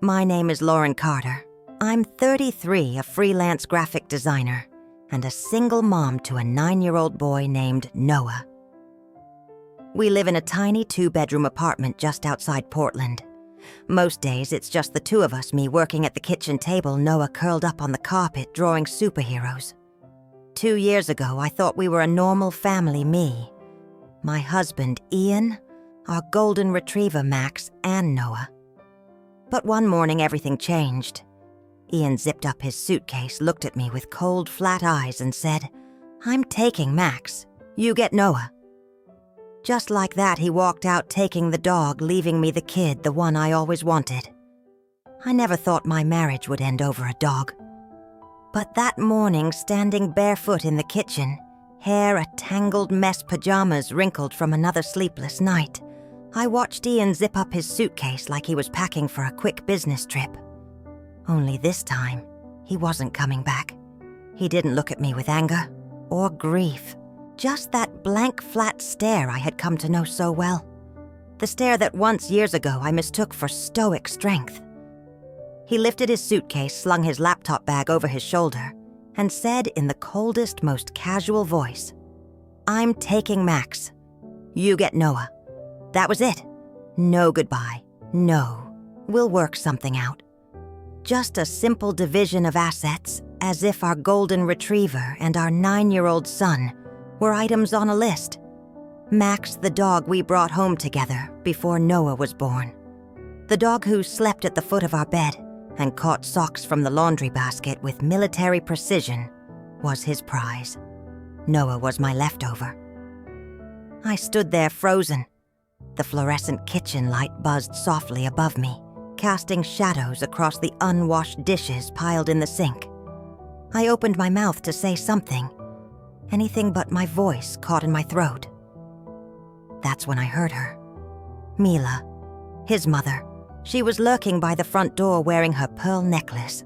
My name is Lauren Carter. I'm 33, a freelance graphic designer, and a single mom to a 9-year-old boy named Noah. We live in a tiny 2-bedroom apartment just outside Portland. Most days, it's just the two of us, me working at the kitchen table, Noah curled up on the carpet drawing superheroes. 2 years ago, I thought we were a normal family, me, my husband, Ian, our golden retriever, Max, and Noah. But one morning, everything changed. Ian zipped up his suitcase, looked at me with cold, flat eyes, and said, "I'm taking Max. You get Noah." Just like that, he walked out taking the dog, leaving me the kid, the one I always wanted. I never thought my marriage would end over a dog. But that morning, standing barefoot in the kitchen, hair a tangled mess, pajamas wrinkled from another sleepless night, I watched Ian zip up his suitcase like he was packing for a quick business trip. Only this time, he wasn't coming back. He didn't look at me with anger or grief. Just that blank, flat stare I had come to know so well. The stare that once, years ago, I mistook for stoic strength. He lifted his suitcase, slung his laptop bag over his shoulder, and said in the coldest, most casual voice, "I'm taking Max. You get Noah." That was it. No goodbye. No. We'll work something out. Just a simple division of assets, as if our golden retriever and our 9-year-old son were items on a list. Max, the dog we brought home together before Noah was born. The dog who slept at the foot of our bed and caught socks from the laundry basket with military precision, was his prize. Noah was my leftover. I stood there frozen. The fluorescent kitchen light buzzed softly above me, casting shadows across the unwashed dishes piled in the sink. I opened my mouth to say something. Anything but my voice caught in my throat. That's when I heard her. Mila, his mother. She was lurking by the front door wearing her pearl necklace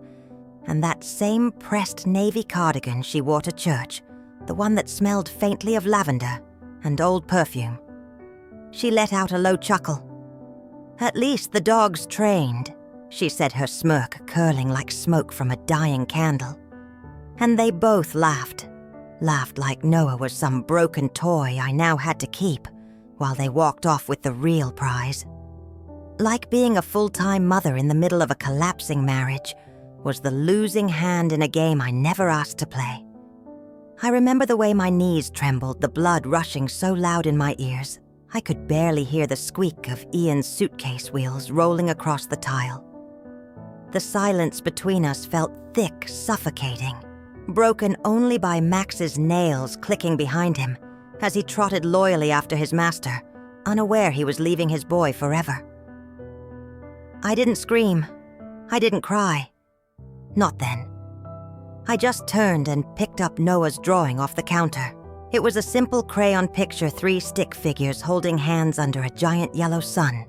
and that same pressed navy cardigan she wore to church, the one that smelled faintly of lavender and old perfume. She let out a low chuckle. "At least the dog's trained," she said, her smirk curling like smoke from a dying candle. And they both laughed like Noah was some broken toy I now had to keep, while they walked off with the real prize. Like being a full-time mother in the middle of a collapsing marriage was the losing hand in a game I never asked to play. I remember the way my knees trembled, the blood rushing so loud in my ears, I could barely hear the squeak of Ian's suitcase wheels rolling across the tile. The silence between us felt thick, suffocating, broken only by Max's nails clicking behind him as he trotted loyally after his master, unaware he was leaving his boy forever. I didn't scream. I didn't cry. Not then. I just turned and picked up Noah's drawing off the counter. It was a simple crayon picture, 3 stick figures holding hands under a giant yellow sun.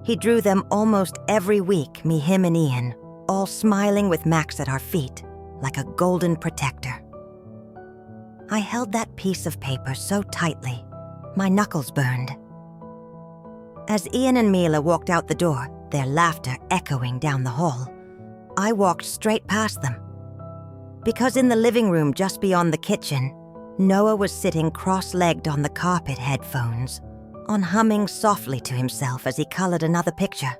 He drew them almost every week, me, him, and Ian, all smiling with Max at our feet, like a golden protector. I held that piece of paper so tightly, my knuckles burned. As Ian and Mila walked out the door, their laughter echoing down the hall, I walked straight past them. Because in the living room just beyond the kitchen, Noah was sitting cross-legged on the carpet, headphones on, humming softly to himself as he colored another picture.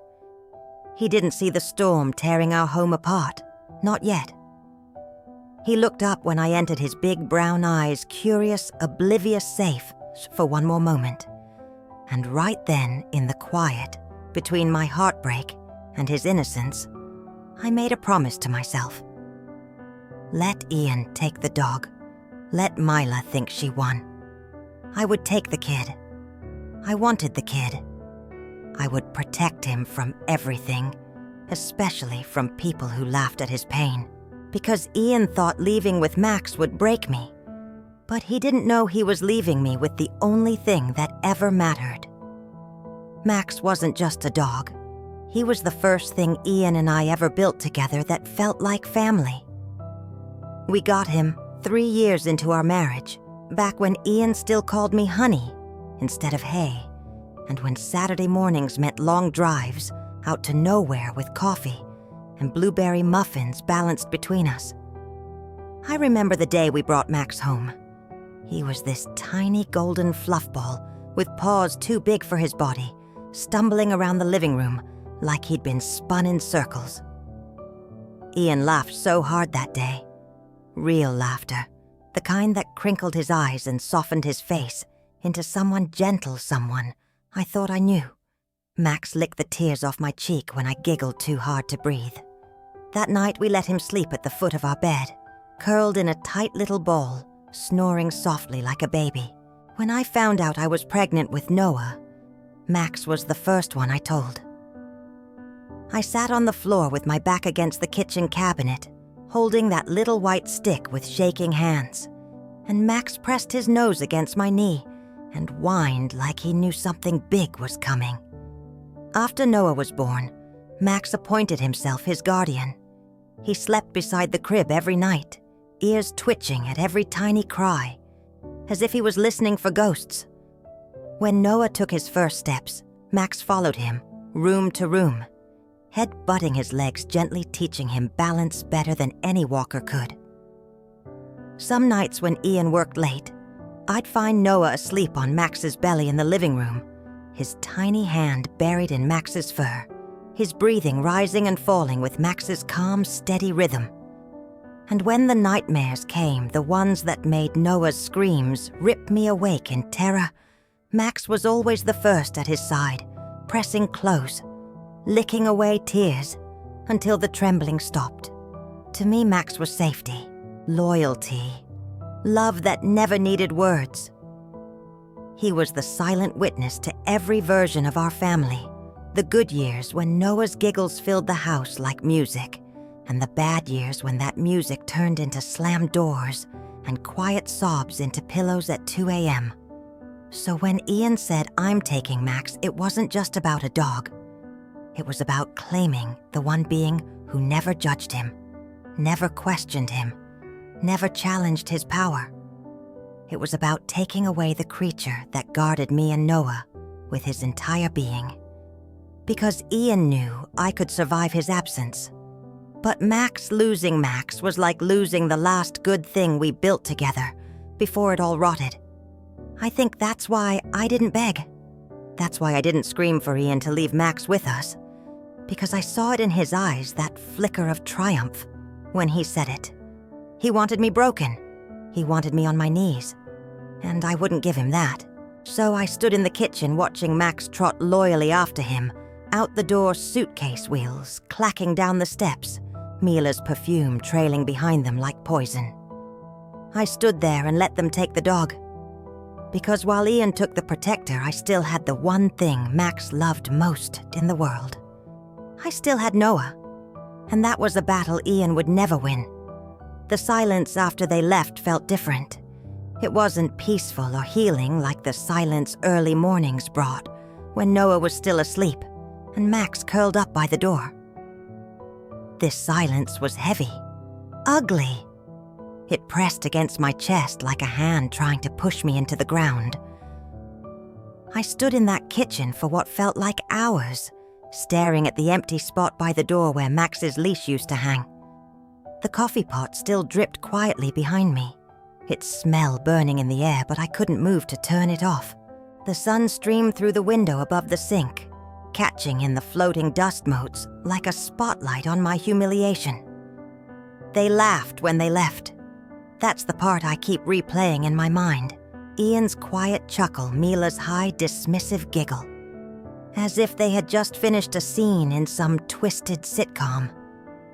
He didn't see the storm tearing our home apart, not yet. He looked up when I entered, his big brown eyes curious, oblivious, safe for one more moment. And right then, in the quiet, between my heartbreak and his innocence, I made a promise to myself. Let Ian take the dog. Let Mila think she won. I would take the kid. I wanted the kid. I would protect him from everything, especially from people who laughed at his pain. Because Ian thought leaving with Max would break me. But he didn't know he was leaving me with the only thing that ever mattered. Max wasn't just a dog. He was the first thing Ian and I ever built together that felt like family. We got him 3 years into our marriage, back when Ian still called me honey instead of hey, and when Saturday mornings meant long drives, out to nowhere with coffee and blueberry muffins balanced between us. I remember the day we brought Max home. He was this tiny golden fluff ball with paws too big for his body, stumbling around the living room like he'd been spun in circles. Ian laughed so hard that day. Real laughter, the kind that crinkled his eyes and softened his face into someone gentle, someone I thought I knew. Max licked the tears off my cheek when I giggled too hard to breathe. That night we let him sleep at the foot of our bed, curled in a tight little ball, snoring softly like a baby. When I found out I was pregnant with Noah, Max was the first one I told. I sat on the floor with my back against the kitchen cabinet, holding that little white stick with shaking hands, and Max pressed his nose against my knee and whined like he knew something big was coming. After Noah was born, Max appointed himself his guardian. He slept beside the crib every night, ears twitching at every tiny cry, as if he was listening for ghosts. When Noah took his first steps, Max followed him, room to room, head butting his legs, gently teaching him balance better than any walker could. Some nights when Ian worked late, I'd find Noah asleep on Max's belly in the living room, his tiny hand buried in Max's fur, his breathing rising and falling with Max's calm, steady rhythm. And when the nightmares came, the ones that made Noah's screams rip me awake in terror, Max was always the first at his side, pressing close, licking away tears until the trembling stopped. To me, Max was safety, loyalty, love that never needed words. He was the silent witness to every version of our family, the good years when Noah's giggles filled the house like music, and the bad years when that music turned into slammed doors and quiet sobs into pillows at 2 a.m. So when Ian said, "I'm taking Max," it wasn't just about a dog. It was about claiming the one being who never judged him, never questioned him, never challenged his power. It was about taking away the creature that guarded me and Noah with his entire being. Because Ian knew I could survive his absence. But losing Max was like losing the last good thing we built together before it all rotted. I think that's why I didn't beg. That's why I didn't scream for Ian to leave Max with us. Because I saw it in his eyes, that flicker of triumph, when he said it. He wanted me broken. He wanted me on my knees. And I wouldn't give him that. So I stood in the kitchen watching Max trot loyally after him, out the door, suitcase wheels clacking down the steps, Mila's perfume trailing behind them like poison. I stood there and let them take the dog. Because while Ian took the protector, I still had the one thing Max loved most in the world. I still had Noah, and that was a battle Ian would never win. The silence after they left felt different. It wasn't peaceful or healing like the silence early mornings brought, when Noah was still asleep and Max curled up by the door. This silence was heavy, ugly. It pressed against my chest like a hand trying to push me into the ground. I stood in that kitchen for what felt like hours, staring at the empty spot by the door where Max's leash used to hang. The coffee pot still dripped quietly behind me, its smell burning in the air, but I couldn't move to turn it off. The sun streamed through the window above the sink, catching in the floating dust motes like a spotlight on my humiliation. They laughed when they left. That's the part I keep replaying in my mind. Ian's quiet chuckle, Mila's high, dismissive giggle. As if they had just finished a scene in some twisted sitcom.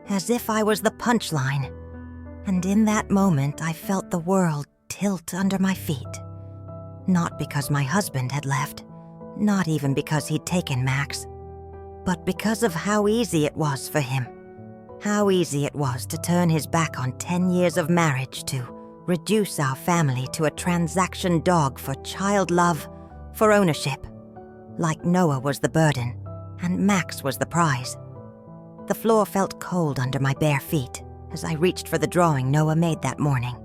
As if I was the punchline. And in that moment, I felt the world tilt under my feet. Not because my husband had left, not even because he'd taken Max, but because of how easy it was for him. How easy it was to turn his back on 10 years of marriage, to reduce our family to a transaction dog for child love, for ownership. Like Noah was the burden, and Max was the prize. The floor felt cold under my bare feet as I reached for the drawing Noah made that morning.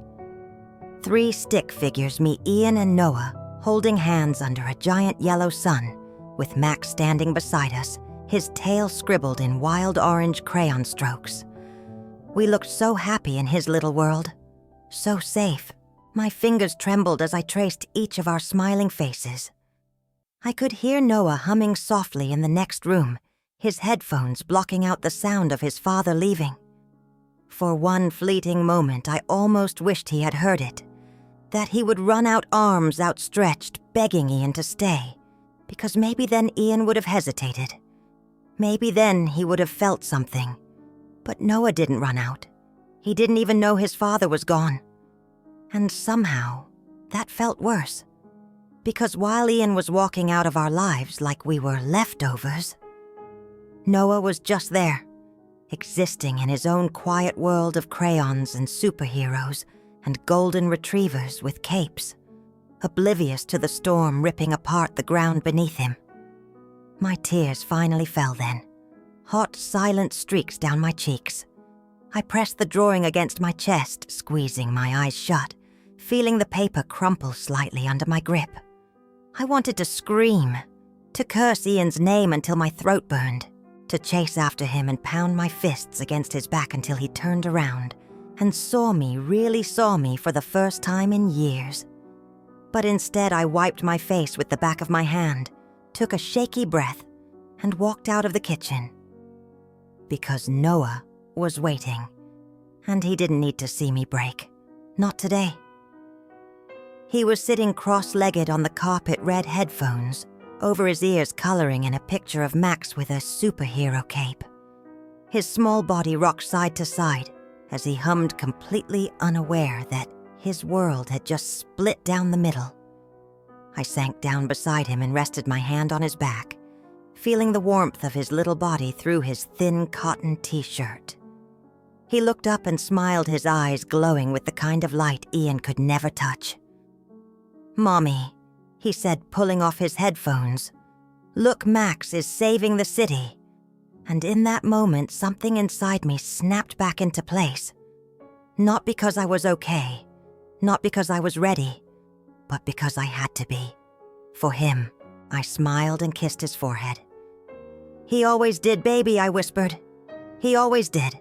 3 stick figures, me, Ian, and Noah, holding hands under a giant yellow sun, with Max standing beside us, his tail scribbled in wild orange crayon strokes. We looked so happy in his little world, so safe. My fingers trembled as I traced each of our smiling faces. I could hear Noah humming softly in the next room, his headphones blocking out the sound of his father leaving. For one fleeting moment, I almost wished he had heard it, that he would run out arms outstretched, begging Ian to stay, because maybe then Ian would have hesitated. Maybe then he would have felt something. But Noah didn't run out. He didn't even know his father was gone. And somehow, that felt worse. Because while Ian was walking out of our lives like we were leftovers, Noah was just there, existing in his own quiet world of crayons and superheroes and golden retrievers with capes, oblivious to the storm ripping apart the ground beneath him. My tears finally fell then, hot, silent streaks down my cheeks. I pressed the drawing against my chest, squeezing my eyes shut, feeling the paper crumple slightly under my grip. I wanted to scream, to curse Ian's name until my throat burned, to chase after him and pound my fists against his back until he turned around and really saw me for the first time in years. But instead I wiped my face with the back of my hand, took a shaky breath, and walked out of the kitchen. Because Noah was waiting, and he didn't need to see me break. Not today. He was sitting cross-legged on the carpet, red headphones, over his ears coloring in a picture of Max with a superhero cape. His small body rocked side to side as he hummed, completely unaware that his world had just split down the middle. I sank down beside him and rested my hand on his back, feeling the warmth of his little body through his thin cotton t-shirt. He looked up and smiled, his eyes glowing with the kind of light Ian could never touch. "Mommy," he said, pulling off his headphones, "look, Max is saving the city." And in that moment, something inside me snapped back into place. Not because I was okay, not because I was ready, but because I had to be. For him, I smiled and kissed his forehead. "He always did, baby," I whispered. "He always did."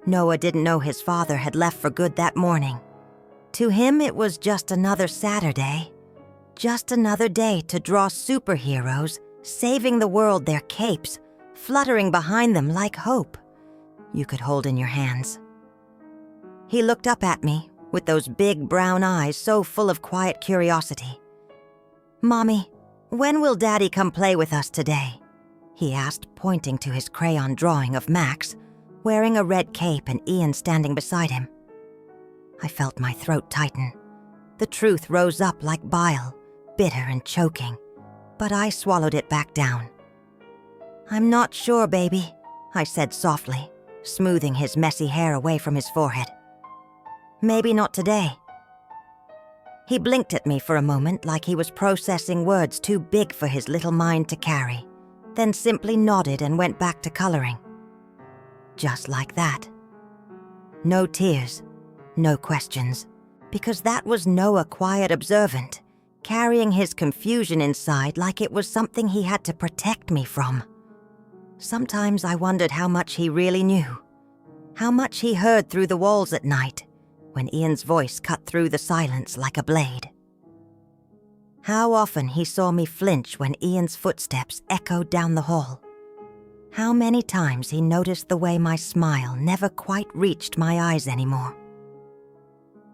Noah didn't know his father had left for good that morning. To him, it was just another Saturday. Just another day to draw superheroes, saving the world, their capes, fluttering behind them like hope you could hold in your hands. He looked up at me with those big brown eyes so full of quiet curiosity. "Mommy, when will Daddy come play with us today?" he asked, pointing to his crayon drawing of Max, wearing a red cape and Ian standing beside him. I felt my throat tighten. The truth rose up like bile, bitter and choking, but I swallowed it back down. "I'm not sure, baby," I said softly, smoothing his messy hair away from his forehead. "Maybe not today." He blinked at me for a moment like he was processing words too big for his little mind to carry, then simply nodded and went back to coloring. Just like that. No tears, no questions, because that was Noah, quiet, observant, carrying his confusion inside like it was something he had to protect me from. Sometimes I wondered how much he really knew, how much he heard through the walls at night when Ian's voice cut through the silence like a blade. How often he saw me flinch when Ian's footsteps echoed down the hall. How many times he noticed the way my smile never quite reached my eyes anymore.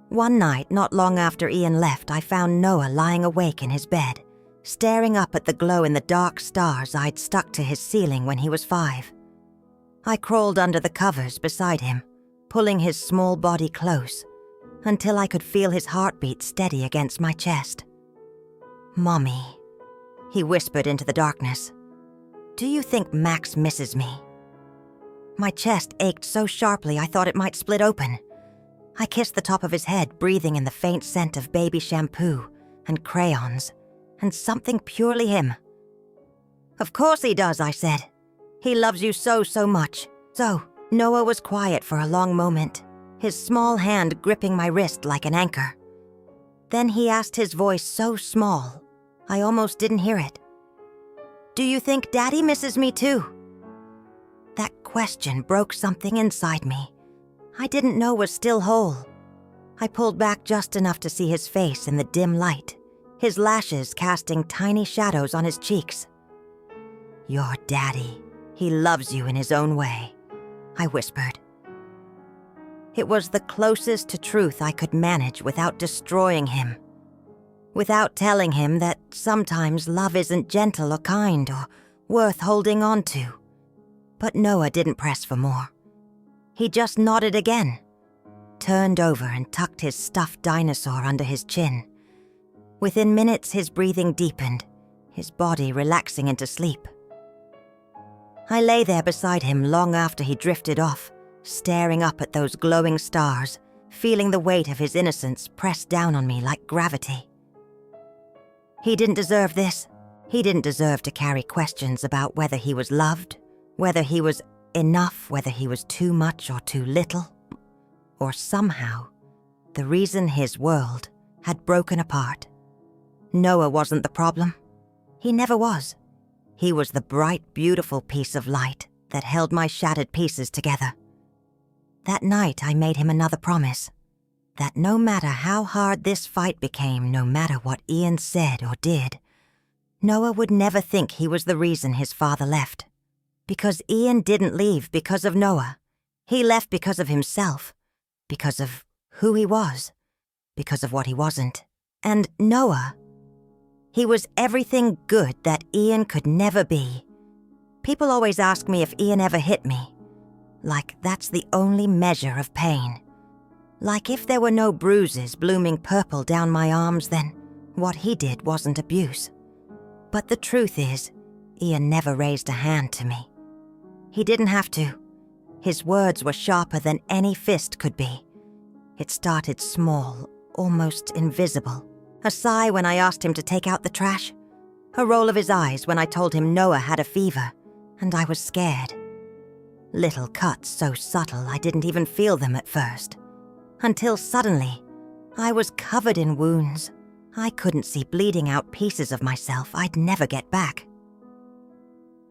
One night, not long after Ian left, I found Noah lying awake in his bed, staring up at the glow-in-the-dark stars I'd stuck to his ceiling when he was 5. I crawled under the covers beside him, pulling his small body close, until I could feel his heartbeat steady against my chest. "Mommy," he whispered into the darkness, "do you think Max misses me?" My chest ached so sharply I thought it might split open. I kissed the top of his head, breathing in the faint scent of baby shampoo and crayons and something purely him. "Of course he does," I said. "He loves you so, so much." So, Noah was quiet for a long moment, his small hand gripping my wrist like an anchor. Then he asked, his voice so small, I almost didn't hear it. Do you think Daddy misses me too? That question broke something inside me I didn't know was still whole. I pulled back just enough to see his face in the dim light, his lashes casting tiny shadows on his cheeks. Your daddy. He loves you in his own way, I whispered. It was the closest to truth I could manage without destroying him. Without telling him that sometimes love isn't gentle or kind or worth holding on to. But Noah didn't press for more. He just nodded again, turned over and tucked his stuffed dinosaur under his chin. Within minutes, his breathing deepened, his body relaxing into sleep. I lay there beside him long after he drifted off, staring up at those glowing stars, feeling the weight of his innocence press down on me like gravity. He didn't deserve this. He didn't deserve to carry questions about whether he was loved, whether he was enough, whether he was too much or too little. Or somehow, the reason his world had broken apart. Noah wasn't the problem. He never was. He was the bright, beautiful piece of light that held my shattered pieces together. That night, I made him another promise, that no matter how hard this fight became, no matter what Ian said or did, Noah would never think he was the reason his father left. Because Ian didn't leave because of Noah. He left because of himself, because of who he was, because of what he wasn't. And Noah, he was everything good that Ian could never be. People always ask me if Ian ever hit me. Like that's the only measure of pain. Like if there were no bruises blooming purple down my arms, then what he did wasn't abuse. But the truth is, Ian never raised a hand to me. He didn't have to. His words were sharper than any fist could be. It started small, almost invisible. A sigh when I asked him to take out the trash. A roll of his eyes when I told him Noah had a fever, and I was scared. Little cuts so subtle I didn't even feel them at first. Until suddenly, I was covered in wounds. I couldn't see bleeding out pieces of myself I'd never get back.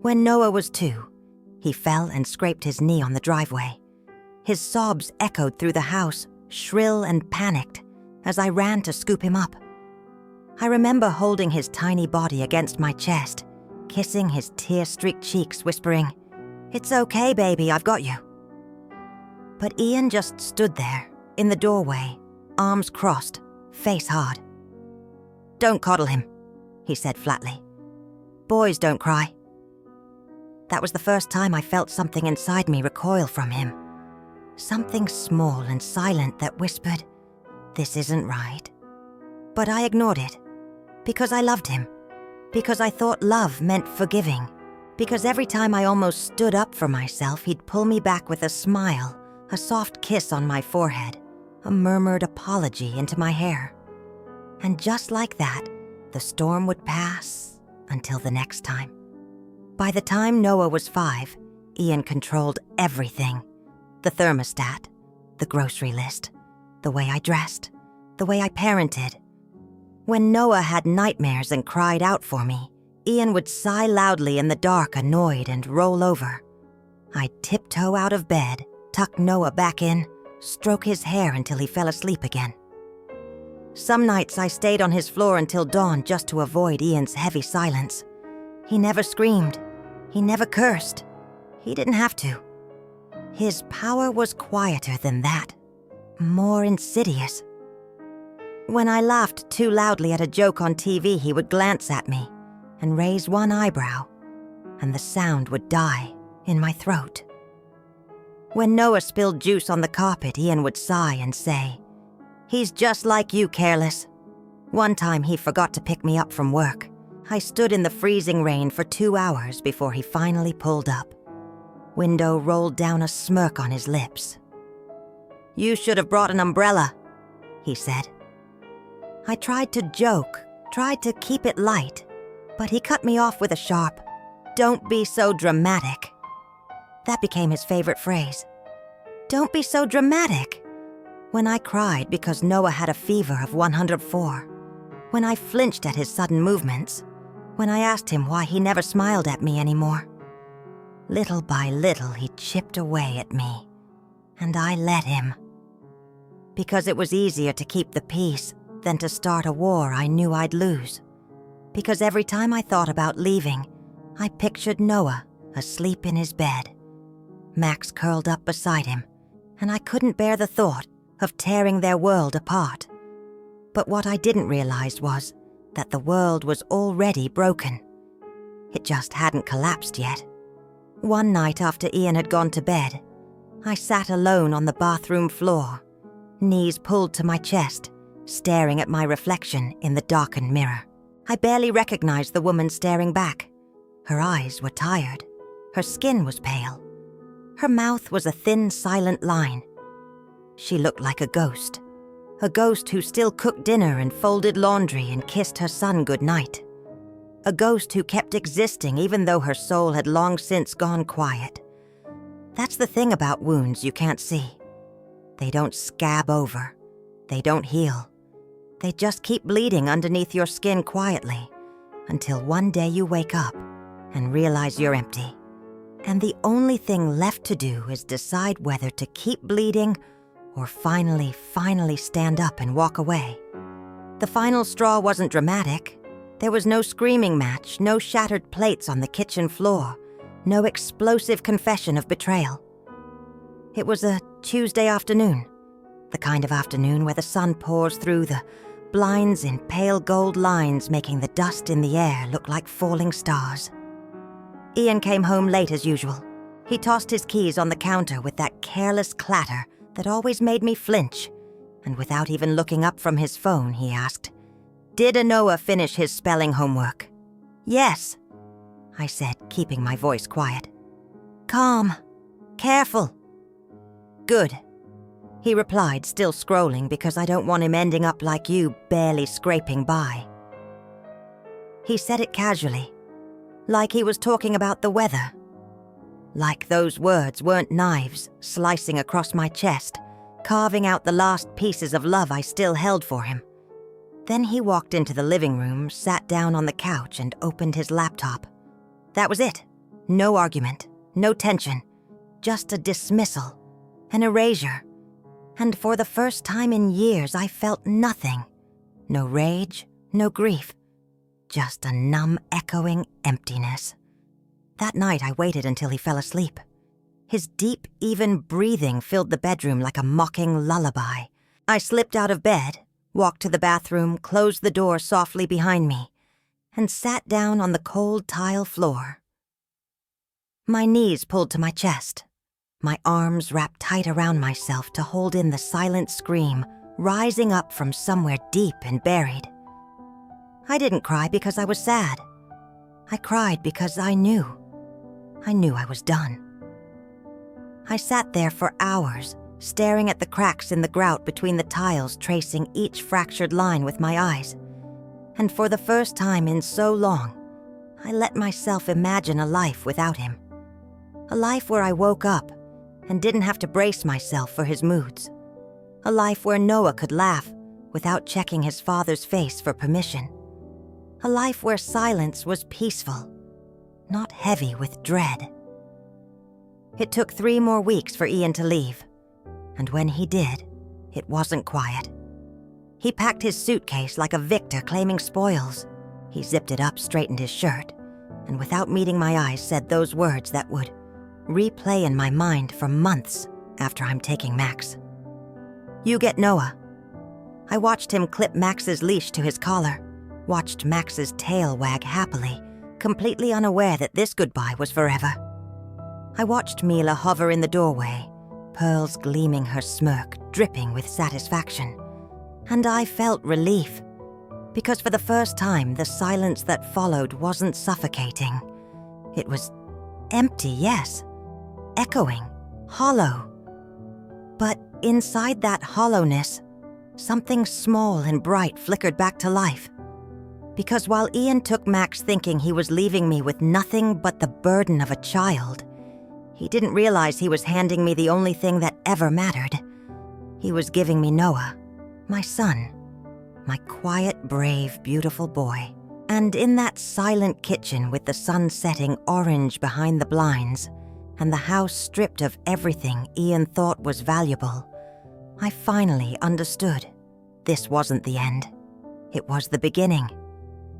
When Noah was 2, he fell and scraped his knee on the driveway. His sobs echoed through the house, shrill and panicked, as I ran to scoop him up. I remember holding his tiny body against my chest, kissing his tear-streaked cheeks, whispering, "It's okay, baby, I've got you." But Ian just stood there, in the doorway, arms crossed, face hard. "Don't coddle him," he said flatly. "Boys don't cry." That was the first time I felt something inside me recoil from him. Something small and silent that whispered, "This isn't right." But I ignored it, because I loved him, because I thought love meant forgiving, because every time I almost stood up for myself, he'd pull me back with a smile, a soft kiss on my forehead, a murmured apology into my hair. And just like that, the storm would pass until the next time. By the time Noah was 5, Ian controlled everything. The thermostat, the grocery list, the way I dressed, the way I parented. When Noah had nightmares and cried out for me, Ian would sigh loudly in the dark, annoyed, and roll over. I'd tiptoe out of bed, tuck Noah back in, stroke his hair until he fell asleep again. Some nights I stayed on his floor until dawn just to avoid Ian's heavy silence. He never screamed. He never cursed. He didn't have to. His power was quieter than that, more insidious. When I laughed too loudly at a joke on TV, he would glance at me and raise one eyebrow, and the sound would die in my throat. When Noah spilled juice on the carpet, Ian would sigh and say, "He's just like you, careless." One time he forgot to pick me up from work. I stood in the freezing rain for 2 hours before he finally pulled up. Window rolled down, a smirk on his lips. "You should have brought an umbrella," he said. I tried to joke, tried to keep it light, but he cut me off with a sharp, "Don't be so dramatic." That became his favorite phrase. "Don't be so dramatic." When I cried because Noah had a fever of 104, when I flinched at his sudden movements, when I asked him why he never smiled at me anymore. Little by little, he chipped away at me, and I let him. Because it was easier to keep the peace than to start a war I knew I'd lose. Because every time I thought about leaving, I pictured Noah asleep in his bed, Max curled up beside him, and I couldn't bear the thought of tearing their world apart. But what I didn't realize was that the world was already broken. It just hadn't collapsed yet. One night after Ian had gone to bed, I sat alone on the bathroom floor, knees pulled to my chest, staring at my reflection in the darkened mirror. I barely recognized the woman staring back. Her eyes were tired. Her skin was pale. Her mouth was a thin, silent line. She looked like a ghost who still cooked dinner and folded laundry and kissed her son goodnight. A ghost who kept existing even though her soul had long since gone quiet. That's the thing about wounds you can't see. They don't scab over. They don't heal. They just keep bleeding underneath your skin quietly until one day you wake up and realize you're empty. And the only thing left to do is decide whether to keep bleeding or finally stand up and walk away. The final straw wasn't dramatic. There was no screaming match, no shattered plates on the kitchen floor, no explosive confession of betrayal. It was a Tuesday afternoon, the kind of afternoon where the sun pours through the blinds in pale gold lines, making the dust in the air look like falling stars. Ian came home late as usual. He tossed his keys on the counter with that careless clatter that always made me flinch, and without even looking up from his phone, he asked, "Did Noah finish his spelling homework?" "Yes," I said, keeping my voice quiet. "Calm. Careful." "Good," he replied, still scrolling because I don't want him ending up like you, barely scraping by. He said it casually, like he was talking about the weather. Like those words weren't knives slicing across my chest, carving out the last pieces of love I still held for him. Then he walked into the living room, sat down on the couch, and opened his laptop. That was it. No argument, no tension, just a dismissal, an erasure. And for the first time in years, I felt nothing. No rage, no grief, just a numb, echoing emptiness. That night, I waited until he fell asleep. His deep, even breathing filled the bedroom like a mocking lullaby. I slipped out of bed, walked to the bathroom, closed the door softly behind me, and sat down on the cold tile floor. My knees pulled to my chest, my arms wrapped tight around myself to hold in the silent scream rising up from somewhere deep and buried. I didn't cry because I was sad. I cried because I knew I was done. I sat there for hours, staring at the cracks in the grout between the tiles, tracing each fractured line with my eyes. And for the first time in so long, I let myself imagine a life without him. A life where I woke up and didn't have to brace myself for his moods. A life where Noah could laugh without checking his father's face for permission. A life where silence was peaceful, not heavy with dread. It took 3 more weeks for Ian to leave, and when he did, it wasn't quiet. He packed his suitcase like a victor claiming spoils. He zipped it up, straightened his shirt, and without meeting my eyes said those words that would replay in my mind for months after I'm taking Max. "You get Noah." I watched him clip Max's leash to his collar, watched Max's tail wag happily, completely unaware that this goodbye was forever. I watched Mila hover in the doorway, pearls gleaming her smirk, dripping with satisfaction. And I felt relief, because for the first time, the silence that followed wasn't suffocating. It was empty, yes, echoing, hollow. But inside that hollowness, something small and bright flickered back to life. Because while Ian took Max thinking he was leaving me with nothing but the burden of a child, he didn't realize he was handing me the only thing that ever mattered. He was giving me Noah, my son, my quiet, brave, beautiful boy, And in that silent kitchen with the sun setting orange behind the blinds and the house stripped of everything Ian thought was valuable, I finally understood. This wasn't the end. It was the beginning.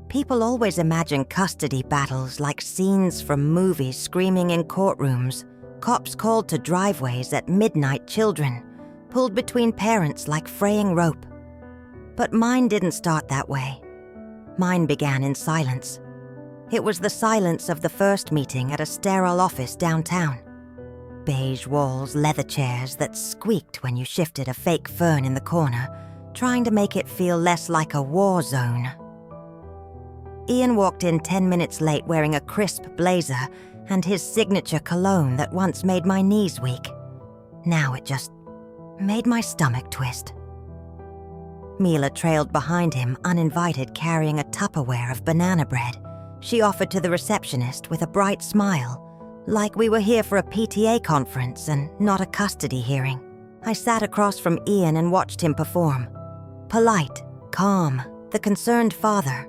People always imagine custody battles like scenes from movies screaming in courtrooms, cops called to driveways at midnight, children pulled between parents like fraying rope. But mine didn't start that way. Mine began in silence. It was the silence of the first meeting at a sterile office downtown. Beige walls, leather chairs that squeaked when you shifted a fake fern in the corner, trying to make it feel less like a war zone. Ian walked in 10 minutes late wearing a crisp blazer and his signature cologne that once made my knees weak. Now it just made my stomach twist. Mila trailed behind him, uninvited, carrying a Tupperware of banana bread. She offered to the receptionist with a bright smile, like we were here for a PTA conference and not a custody hearing. I sat across from Ian and watched him perform. Polite, calm, the concerned father.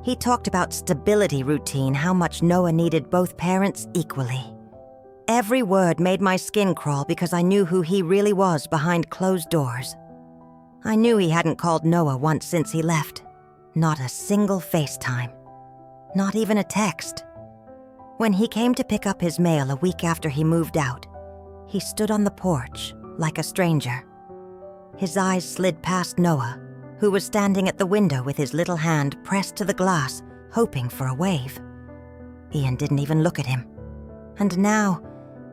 He talked about stability routine, how much Noah needed both parents equally. Every word made my skin crawl because I knew who he really was behind closed doors. I knew he hadn't called Noah once since he left. Not a single FaceTime. Not even a text. When he came to pick up his mail a week after he moved out, he stood on the porch like a stranger. His eyes slid past Noah, who was standing at the window with his little hand pressed to the glass, hoping for a wave. Ian didn't even look at him. And now,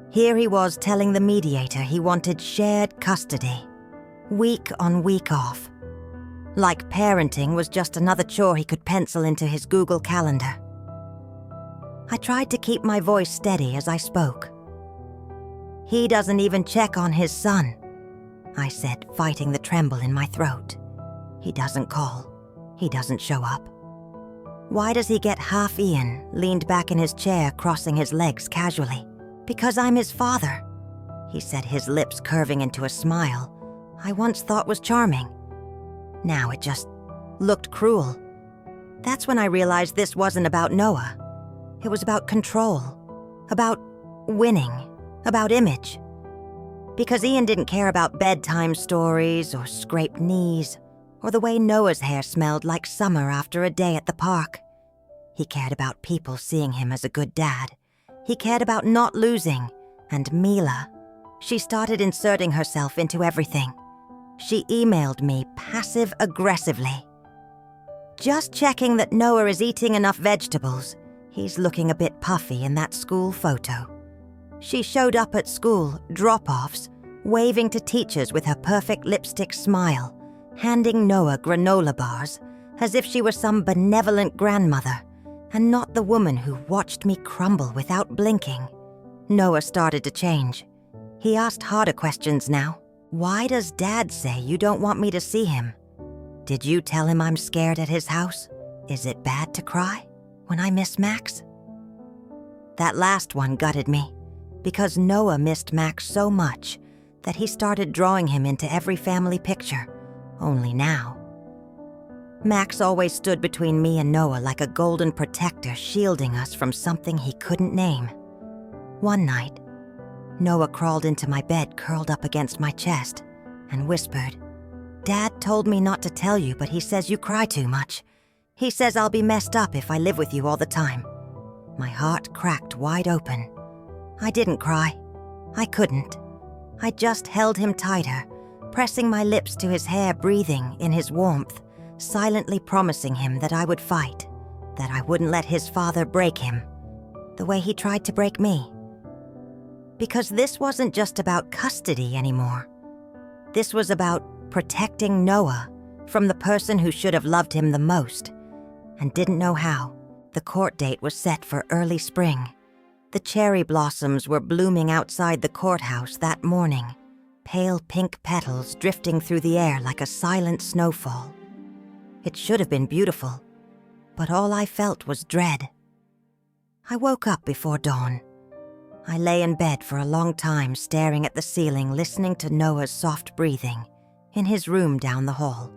here he was telling the mediator he wanted shared custody, week on, week off. Like parenting was just another chore he could pencil into his Google Calendar. I tried to keep my voice steady as I spoke. He doesn't even check on his son, I said, fighting the tremble in my throat. He doesn't call. He doesn't show up. Why does he get half Ian, leaned back in his chair, crossing his legs casually? Because I'm his father, he said, his lips curving into a smile I once thought was charming. Now it just looked cruel. That's when I realized this wasn't about Noah. It was about control, about winning, about image. Because Ian didn't care about bedtime stories or scraped knees or the way Noah's hair smelled like summer after a day at the park. He cared about people seeing him as a good dad. He cared about not losing. And Mila, she started inserting herself into everything. She emailed me passive-aggressively. Just checking that Noah is eating enough vegetables. He's looking a bit puffy in that school photo. She showed up at school, drop-offs, waving to teachers with her perfect lipstick smile, handing Noah granola bars as if she were some benevolent grandmother and not the woman who watched me crumble without blinking. Noah started to change. He asked harder questions now. Why does Dad say you don't want me to see him? Did you tell him I'm scared at his house? Is it bad to cry when I miss Max? That last one gutted me, because Noah missed Max so much that he started drawing him into every family picture, only now. Max always stood between me and Noah like a golden protector shielding us from something he couldn't name. One night, Noah crawled into my bed, curled up against my chest, and whispered, "Dad told me not to tell you, but he says you cry too much. He says I'll be messed up if I live with you all the time." My heart cracked wide open. I didn't cry. I couldn't. I just held him tighter, pressing my lips to his hair, breathing in his warmth, silently promising him that I would fight, that I wouldn't let his father break him, the way he tried to break me. Because this wasn't just about custody anymore. This was about protecting Noah from the person who should have loved him the most and didn't know how. The court date was set for early spring. The cherry blossoms were blooming outside the courthouse that morning, pale pink petals drifting through the air like a silent snowfall. It should have been beautiful, but all I felt was dread. I woke up before dawn. I lay in bed for a long time, staring at the ceiling, listening to Noah's soft breathing in his room down the hall.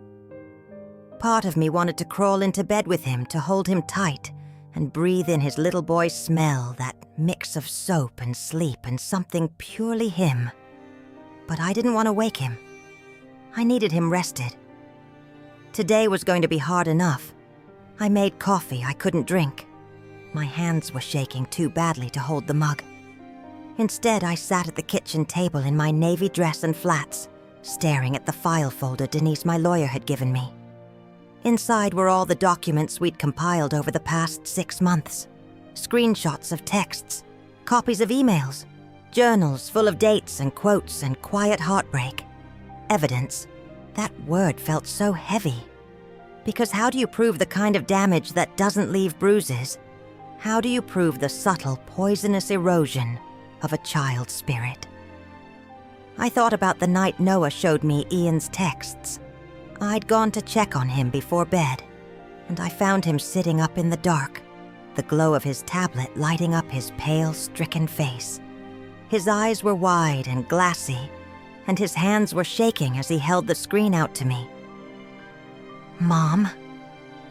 part of me wanted to crawl into bed with him to hold him tight and breathe in his little boy's smell, that mix of soap and sleep and something purely him. But I didn't want to wake him. I needed him rested. Today was going to be hard enough. I made coffee I couldn't drink. My hands were shaking too badly to hold the mug. Instead, I sat at the kitchen table in my navy dress and flats, staring at the file folder Denise, my lawyer, had given me. Inside were all the documents we'd compiled over the past 6 months. Screenshots of texts, copies of emails, journals full of dates and quotes and quiet heartbreak. Evidence. That word felt so heavy. Because how do you prove the kind of damage that doesn't leave bruises? How do you prove the subtle, poisonous erosion of a child's spirit? I thought about the night Noah showed me Ian's texts. I'd gone to check on him before bed, and I found him sitting up in the dark, the glow of his tablet lighting up his pale, stricken face. His eyes were wide and glassy, and his hands were shaking as he held the screen out to me. "Mom,"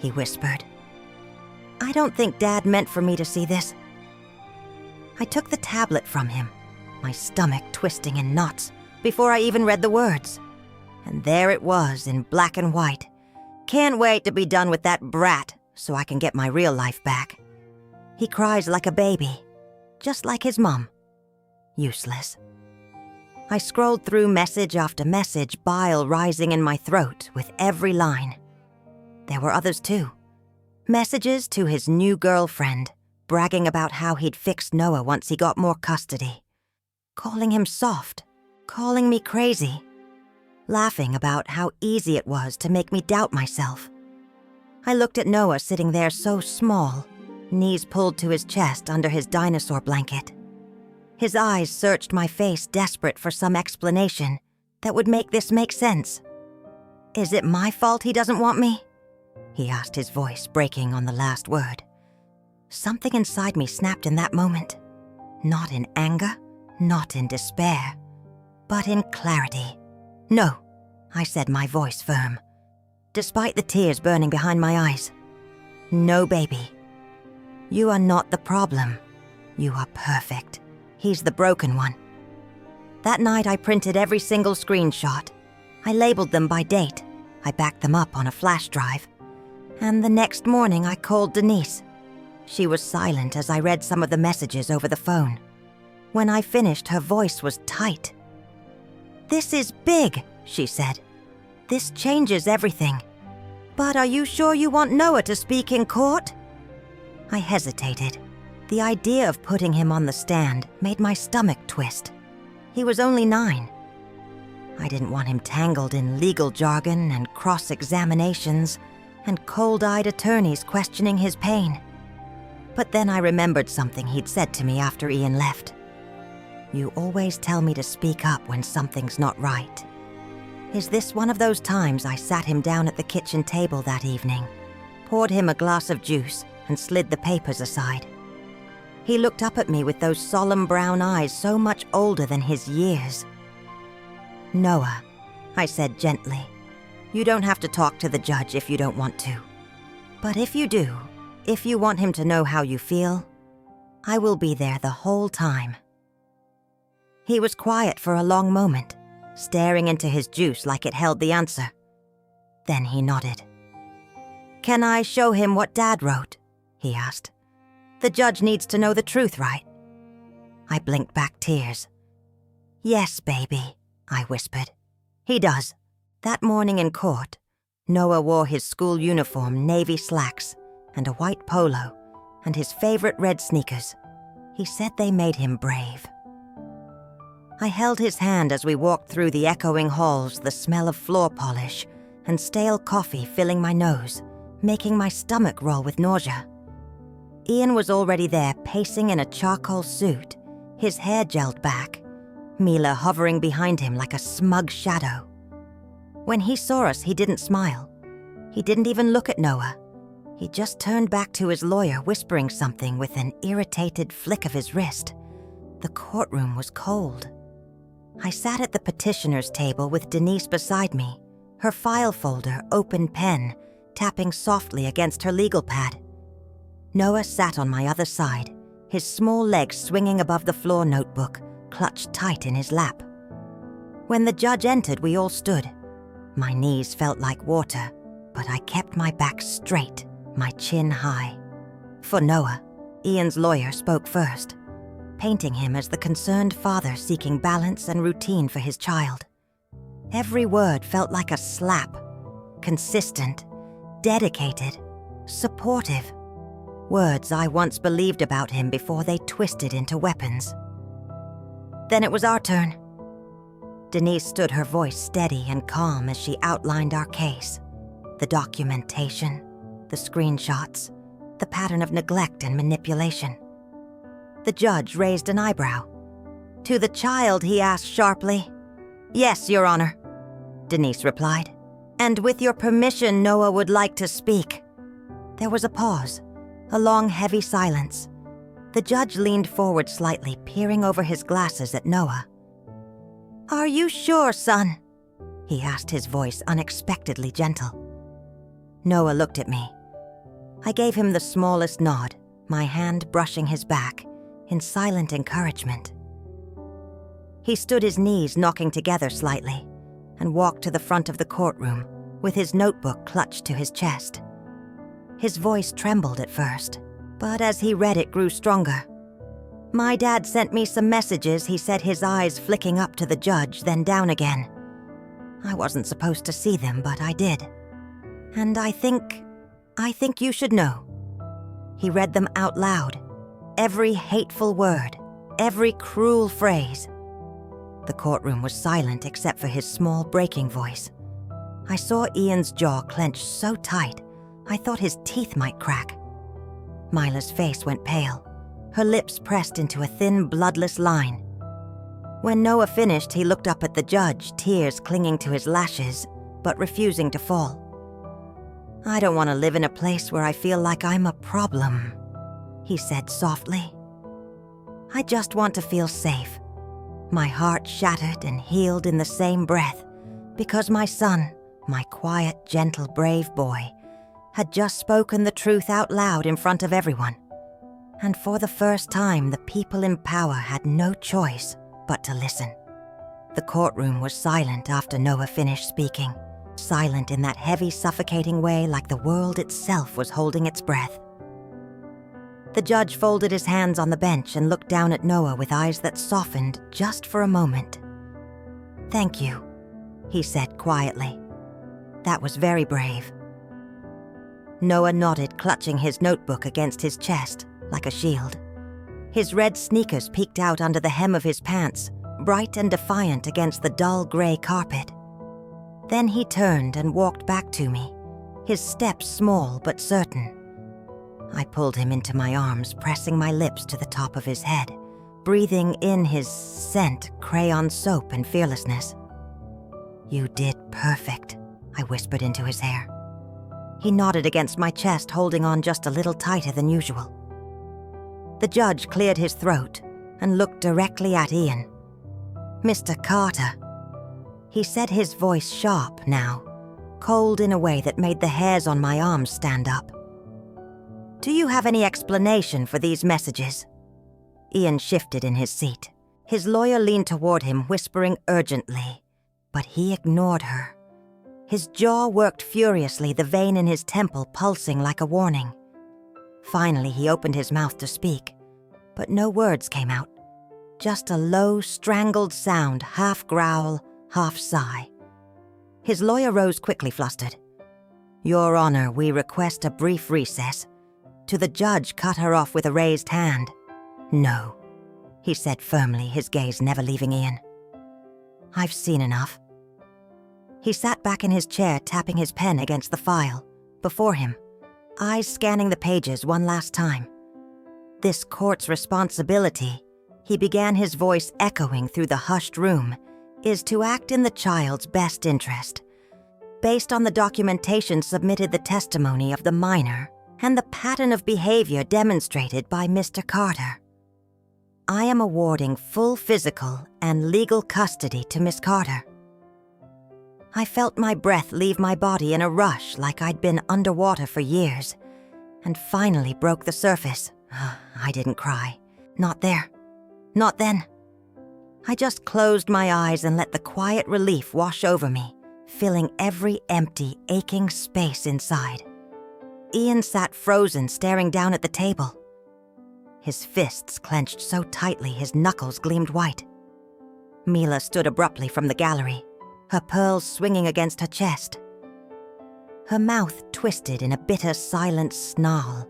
he whispered. "I don't think Dad meant for me to see this." I took the tablet from him, my stomach twisting in knots, before I even read the words. And there it was in black and white. "Can't wait to be done with that brat so I can get my real life back. He cries like a baby, just like his mom. Useless." I scrolled through message after message, bile rising in my throat with every line. There were others too. Messages to his new girlfriend, bragging about how he'd fixed Noah once he got more custody. Calling him soft, calling me crazy. Laughing about how easy it was to make me doubt myself. I looked at Noah sitting there so small, knees pulled to his chest under his dinosaur blanket. His eyes searched my face, desperate for some explanation that would make this make sense. "Is it my fault he doesn't want me?" he asked, his voice breaking on the last word. Something inside me snapped in that moment. Not in anger, not in despair, but in clarity. "No," I said, my voice firm, despite the tears burning behind my eyes. "No, baby. You are not the problem. You are perfect. He's the broken one." That night I printed every single screenshot. I labeled them by date. I backed them up on a flash drive. And the next morning I called Denise. She was silent as I read some of the messages over the phone. When I finished, her voice was tight. "This is big," she said. "This changes everything. But are you sure you want Noah to speak in court?" I hesitated. The idea of putting him on the stand made my stomach twist. He was only 9. I didn't want him tangled in legal jargon and cross-examinations and cold-eyed attorneys questioning his pain. But then I remembered something he'd said to me after Ian left. "You always tell me to speak up when something's not right." Is this one of those times I sat him down at the kitchen table that evening, poured him a glass of juice, and slid the papers aside? He looked up at me with those solemn brown eyes so much older than his years. "Noah," I said gently, "you don't have to talk to the judge if you don't want to. But if you do, if you want him to know how you feel, I will be there the whole time." He was quiet for a long moment, staring into his juice like it held the answer. Then he nodded. "Can I show him what Dad wrote?" he asked. "The judge needs to know the truth, right?" I blinked back tears. "Yes, baby," I whispered. "He does." That morning in court, Noah wore his school uniform, navy slacks, and a white polo, and his favorite red sneakers. He said they made him brave. I held his hand as we walked through the echoing halls, the smell of floor polish and stale coffee filling my nose, making my stomach roll with nausea. Ian was already there, pacing in a charcoal suit, his hair gelled back, Mila hovering behind him like a smug shadow. When he saw us, he didn't smile. He didn't even look at Noah. He just turned back to his lawyer, whispering something with an irritated flick of his wrist. The courtroom was cold. I sat at the petitioner's table with Denise beside me, her file folder, open pen, tapping softly against her legal pad. Noah sat on my other side, his small legs swinging above the floor notebook, clutched tight in his lap. When the judge entered, we all stood. My knees felt like water, but I kept my back straight, my chin high. For Noah, Ian's lawyer spoke first, painting him as the concerned father seeking balance and routine for his child. Every word felt like a slap, consistent, dedicated, supportive. Words I once believed about him before they twisted into weapons. Then it was our turn. Denise stood, her voice steady and calm as she outlined our case. The documentation, the screenshots, the pattern of neglect and manipulation. The judge raised an eyebrow. To the child, he asked sharply. "Yes, Your Honor," Denise replied. "And with your permission, Noah would like to speak." There was a pause, a long, heavy silence. The judge leaned forward slightly, peering over his glasses at Noah. "Are you sure, son?" he asked, his voice unexpectedly gentle. Noah looked at me. I gave him the smallest nod, my hand brushing his back, in silent encouragement. He stood, his knees knocking together slightly, and walked to the front of the courtroom, with his notebook clutched to his chest. His voice trembled at first, but as he read it grew stronger. "My dad sent me some messages," he said, his eyes flicking up to the judge, then down again. I wasn't supposed to see them, but I did. "And I think you should know." He read them out loud, every hateful word, every cruel phrase. The courtroom was silent except for his small, breaking voice. I saw Ian's jaw clench so tight, I thought his teeth might crack. Mila's face went pale, her lips pressed into a thin, bloodless line. When Noah finished, he looked up at the judge, tears clinging to his lashes, but refusing to fall. "I don't want to live in a place where I feel like I'm a problem," he said softly. "I just want to feel safe." My heart shattered and healed in the same breath, because my son, my quiet, gentle, brave boy, had just spoken the truth out loud in front of everyone. And for the first time, the people in power had no choice but to listen. The courtroom was silent after Noah finished speaking, silent in that heavy, suffocating way, like the world itself was holding its breath. The judge folded his hands on the bench and looked down at Noah with eyes that softened just for a moment. "Thank you," he said quietly. "That was very brave." Noah nodded, clutching his notebook against his chest like a shield. His red sneakers peeked out under the hem of his pants, bright and defiant against the dull gray carpet. Then he turned and walked back to me, his steps small but certain. I pulled him into my arms, pressing my lips to the top of his head, breathing in his scent, crayon soap, and fearlessness. "You did perfect," I whispered into his hair. He nodded against my chest, holding on just a little tighter than usual. The judge cleared his throat and looked directly at Ian. "Mr. Carter," he said, his voice sharp now, cold in a way that made the hairs on my arms stand up. "Do you have any explanation for these messages?" Ian shifted in his seat. His lawyer leaned toward him, whispering urgently, but he ignored her. His jaw worked furiously, the vein in his temple pulsing like a warning. Finally, he opened his mouth to speak, but no words came out. Just a low, strangled sound, half growl, half sigh. His lawyer rose quickly, flustered. "Your Honor, we request a brief recess." To the judge, cut her off with a raised hand. "No," he said firmly, his gaze never leaving Ian. "I've seen enough." He sat back in his chair, tapping his pen against the file before him, eyes scanning the pages one last time. "This court's responsibility," he began, his voice echoing through the hushed room, "is to act in the child's best interest. Based on the documentation submitted, the testimony of the minor, and the pattern of behavior demonstrated by Mr. Carter, I am awarding full physical and legal custody to Miss Carter." I felt my breath leave my body in a rush like I'd been underwater for years, and finally broke the surface. I didn't cry. Not there. Not then. I just closed my eyes and let the quiet relief wash over me, filling every empty, aching space inside. Ian sat frozen, staring down at the table. His fists clenched so tightly his knuckles gleamed white. Mila stood abruptly from the gallery, her pearls swinging against her chest. Her mouth twisted in a bitter, silent snarl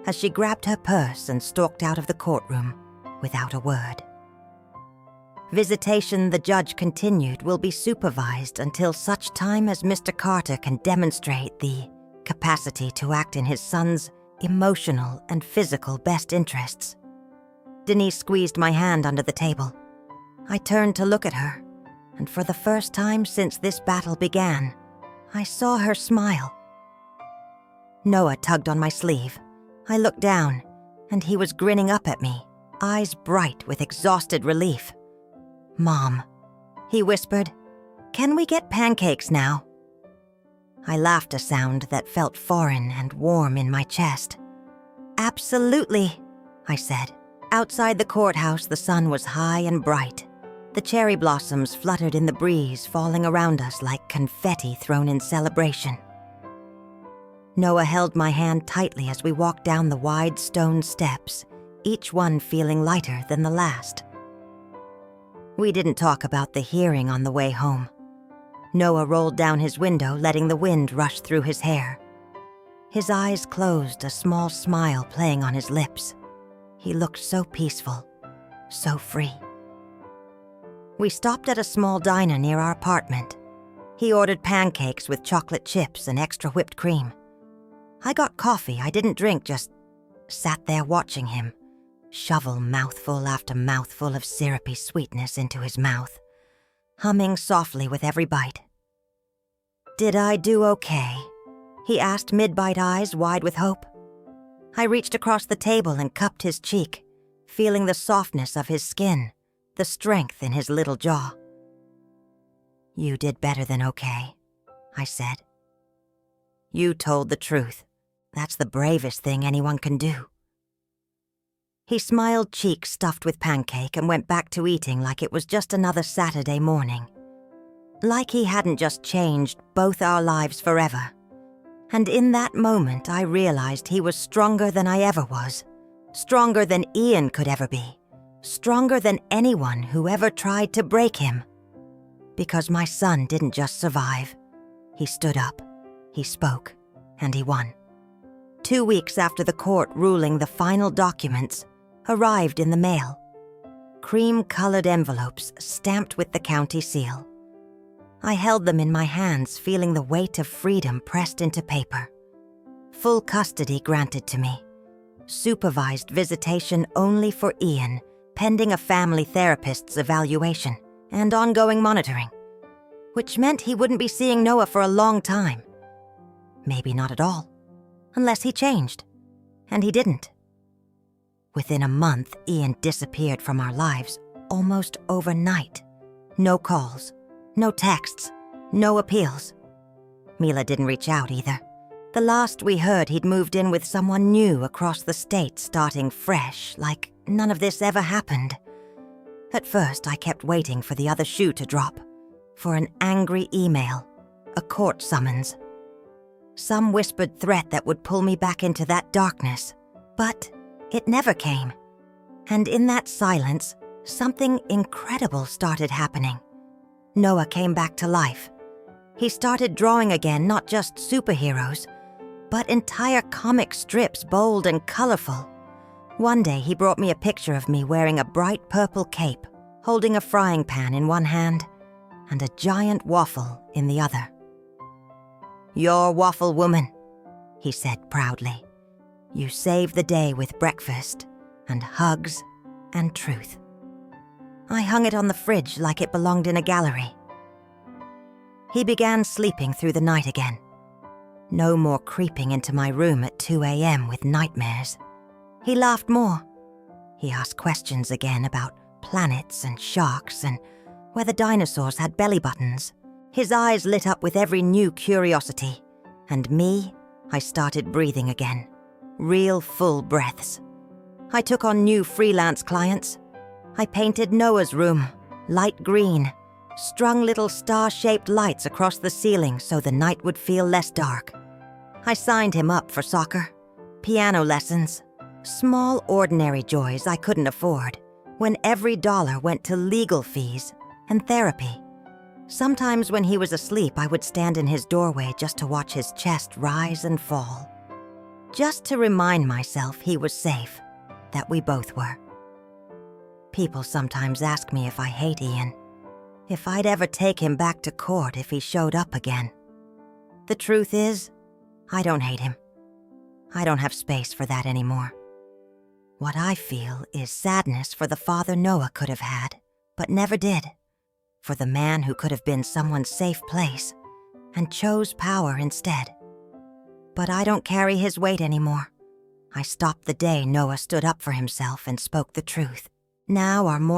as she grabbed her purse and stalked out of the courtroom without a word. Visitation, the judge continued, will be supervised until such time as Mr. Carter can demonstrate the capacity to act in his son's emotional and physical best interests. Denise squeezed my hand under the table. I turned to look at her, and for the first time since this battle began, I saw her smile. Noah tugged on my sleeve. I looked down, and he was grinning up at me, eyes bright with exhausted relief. "Mom," he whispered, "can we get pancakes now?" I laughed, a sound that felt foreign and warm in my chest. "Absolutely," I said. Outside the courthouse, the sun was high and bright. The cherry blossoms fluttered in the breeze, falling around us like confetti thrown in celebration. Noah held my hand tightly as we walked down the wide stone steps, each one feeling lighter than the last. We didn't talk about the hearing on the way home. Noah rolled down his window, letting the wind rush through his hair. His eyes closed, a small smile playing on his lips. He looked so peaceful, so free. We stopped at a small diner near our apartment. He ordered pancakes with chocolate chips and extra whipped cream. I got coffee. I didn't drink, just sat there watching him, shovel mouthful after mouthful of syrupy sweetness into his mouth, humming softly with every bite. "Did I do okay?" he asked, mid-bite eyes wide with hope. I reached across the table and cupped his cheek, feeling the softness of his skin, the strength in his little jaw. "You did better than okay," I said. "You told the truth. That's the bravest thing anyone can do." He smiled, cheeks stuffed with pancake, and went back to eating like it was just another Saturday morning. Like he hadn't just changed both our lives forever. And in that moment, I realized he was stronger than I ever was, stronger than Ian could ever be, stronger than anyone who ever tried to break him. Because my son didn't just survive. He stood up, he spoke, and he won. 2 weeks after the court ruling, the final documents arrived in the mail. Cream-colored envelopes stamped with the county seal. I held them in my hands, feeling the weight of freedom pressed into paper. Full custody granted to me. Supervised visitation only for Ian, pending a family therapist's evaluation and ongoing monitoring, which meant he wouldn't be seeing Noah for a long time. Maybe not at all, unless he changed. And he didn't. Within a month, Ian disappeared from our lives almost overnight. No calls. No texts, no appeals. Mila didn't reach out either. The last we heard, he'd moved in with someone new across the state, starting fresh, like none of this ever happened. At first, I kept waiting for the other shoe to drop, for an angry email, a court summons. Some whispered threat that would pull me back into that darkness, but it never came. And in that silence, something incredible started happening. Noah came back to life. He started drawing again, not just superheroes, but entire comic strips, bold and colorful. One day he brought me a picture of me wearing a bright purple cape, holding a frying pan in one hand and a giant waffle in the other. "You're Waffle Woman," he said proudly. "You saved the day with breakfast and hugs and truth." I hung it on the fridge like it belonged in a gallery. He began sleeping through the night again. No more creeping into my room at 2 a.m. with nightmares. He laughed more. He asked questions again about planets and sharks and whether dinosaurs had belly buttons. His eyes lit up with every new curiosity. And me, I started breathing again. Real full breaths. I took on new freelance clients. I painted Noah's room, light green, strung little star-shaped lights across the ceiling so the night would feel less dark. I signed him up for soccer, piano lessons, small ordinary joys I couldn't afford, when every dollar went to legal fees and therapy. Sometimes when he was asleep, I would stand in his doorway just to watch his chest rise and fall. Just to remind myself he was safe, that we both were. People sometimes ask me if I hate Ian, if I'd ever take him back to court if he showed up again. The truth is, I don't hate him. I don't have space for that anymore. What I feel is sadness for the father Noah could have had, but never did. For the man who could have been someone's safe place and chose power instead. But I don't carry his weight anymore. I stopped the day Noah stood up for himself and spoke the truth. Now our